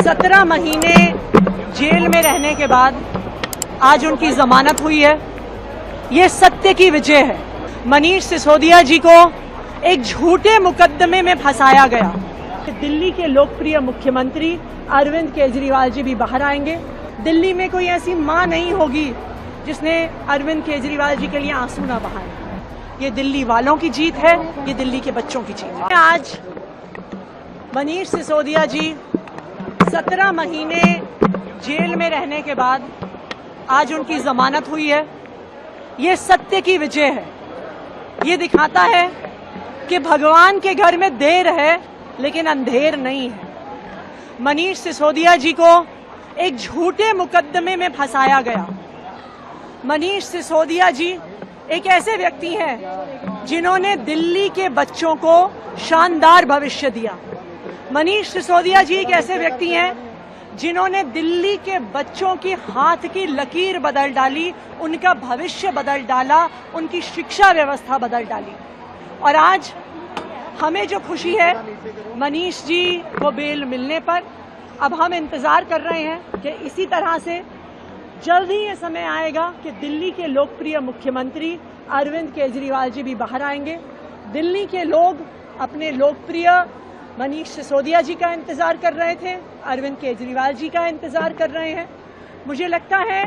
17 महीने जेल में रहने के बाद आज उनकी जमानत हुई है। ये सत्य की विजय है। मनीष सिसोदिया जी को एक झूठे मुकदमे में फंसाया गया। दिल्ली के लोकप्रिय मुख्यमंत्री अरविंद केजरीवाल जी भी बाहर आएंगे। दिल्ली में कोई ऐसी मां नहीं होगी जिसने अरविंद केजरीवाल जी के लिए आंसू ना बहाए। ये दिल्ली वालों की जीत है, ये दिल्ली के बच्चों की जीत है। आज मनीष सिसोदिया जी 17 महीने जेल में रहने के बाद आज उनकी जमानत हुई है। ये सत्य की विजय है। ये दिखाता है कि भगवान के घर में देर है लेकिन अंधेर नहीं है। मनीष सिसोदिया जी को एक झूठे मुकदमे में फंसाया गया। मनीष सिसोदिया जी एक ऐसे व्यक्ति हैं जिन्होंने दिल्ली के बच्चों को शानदार भविष्य दिया। मनीष सिसोदिया जी एक ऐसे व्यक्ति हैं जिन्होंने दिल्ली के बच्चों की हाथ की लकीर बदल डाली, उनका भविष्य बदल डाला, उनकी शिक्षा व्यवस्था बदल डाली। और आज हमें जो खुशी है मनीष जी को बेल मिलने पर, अब हम इंतजार कर रहे हैं कि इसी तरह से जल्द ही ये समय आएगा कि दिल्ली के लोकप्रिय मुख्यमंत्री अरविंद केजरीवाल जी भी बाहर आएंगे। दिल्ली के लोग अपने लोकप्रिय मनीष सिसोदिया जी का इंतजार कर रहे थे, अरविंद केजरीवाल जी का इंतजार कर रहे हैं। मुझे लगता है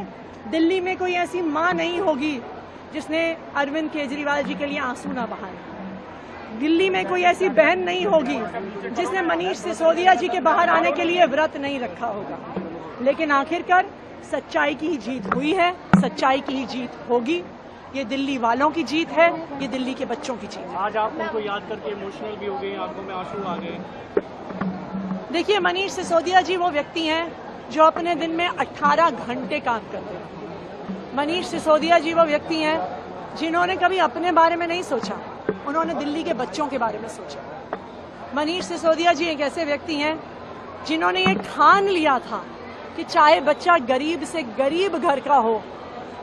दिल्ली में कोई ऐसी मां नहीं होगी जिसने अरविंद केजरीवाल जी के लिए आंसू ना बहाए। दिल्ली में कोई ऐसी बहन नहीं होगी जिसने मनीष सिसोदिया जी के बाहर आने के लिए व्रत नहीं रखा होगा। लेकिन आखिरकार सच्चाई की ही जीत हुई है, सच्चाई की ही जीत होगी। ये दिल्ली वालों की जीत है, ये दिल्ली के बच्चों की जीत है। आज आप उनको याद करके इमोशनल भी हो गए, आंखों में आंसू आ गए। देखिए, मनीष सिसोदिया जी वो व्यक्ति हैं जो अपने दिन में 18 घंटे काम करते हैं। मनीष सिसोदिया जी वो व्यक्ति हैं जिन्होंने कभी अपने बारे में नहीं सोचा, उन्होंने दिल्ली के बच्चों के बारे में सोचा। मनीष सिसोदिया जी एक ऐसे व्यक्ति हैं जिन्होंने ये ठान लिया था कि चाहे बच्चा गरीब से गरीब घर का हो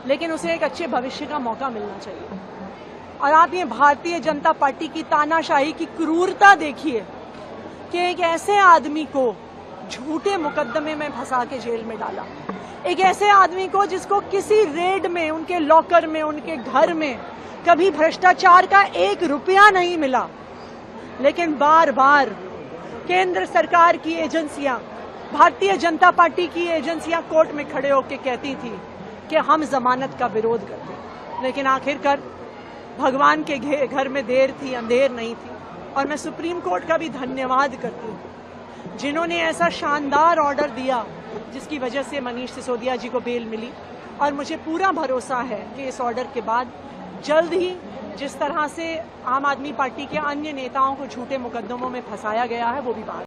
लेकिन उसे एक अच्छे भविष्य का मौका मिलना चाहिए। और आप ये भारतीय जनता पार्टी की तानाशाही की क्रूरता देखिए कि एक ऐसे आदमी को झूठे मुकदमे में फंसा के जेल में डाला। एक ऐसे आदमी को जिसको किसी रेड में, उनके लॉकर में, उनके घर में कभी भ्रष्टाचार का 1 रुपया नहीं मिला, लेकिन बार बार केंद्र सरकार की एजेंसियां, भारतीय जनता पार्टी की एजेंसियां कोर्ट में खड़े होकर कहती थी कि हम जमानत का विरोध करते हैं। लेकिन आखिरकार भगवान के घर में देर थी, अंधेर नहीं थी। और मैं सुप्रीम कोर्ट का भी धन्यवाद करती हूँ जिन्होंने ऐसा शानदार ऑर्डर दिया जिसकी वजह से मनीष सिसोदिया जी को बेल मिली। और मुझे पूरा भरोसा है कि इस ऑर्डर के बाद जल्द ही जिस तरह से आम आदमी पार्टी के अन्य नेताओं को झूठे मुकदमों में फंसाया गया है वो भी बाहर